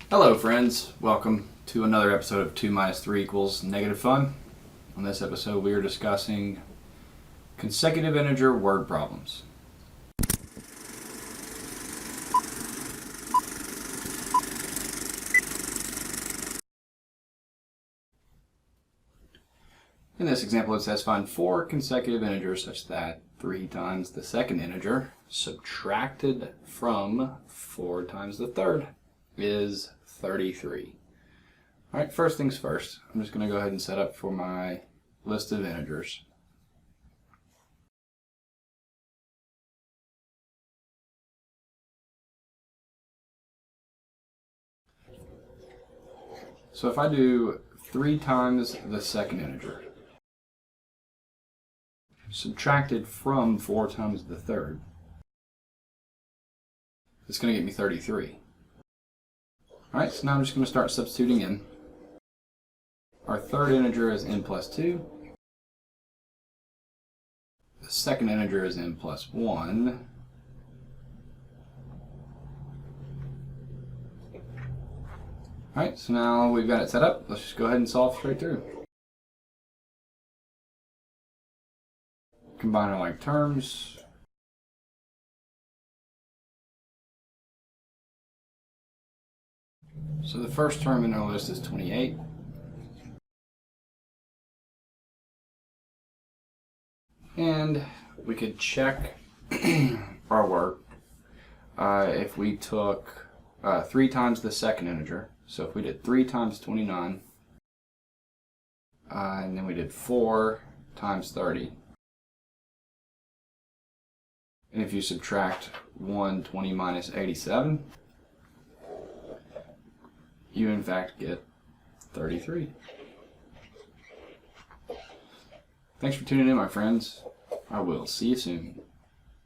Hello friends, welcome to another episode of 2 minus 3 equals negative fun. On this episode we are discussing consecutive integer word problems. In this example it says find 4 consecutive integers such that 3 times the second integer subtracted from 4 times the third is 33. Alright, first things first, I'm just going to go ahead and set up for my list of integers. So if I do 3 times the second integer, subtracted from 4 times the third, it's going to get me 33. Alright, so now I'm just going to start substituting in. Our third integer is n plus 2. The second integer is n plus 1. Alright, so now we've got it set up. Let's just go ahead and solve straight through. Combine our like terms. So the first term in our list is 28. And we could check our work if we took 3 times the second integer. So if we did 3 times 29, and then we did 4 times 30. And if you subtract 120 minus 87, you in fact get 33. Thanks for tuning in, my friends. I will see you soon.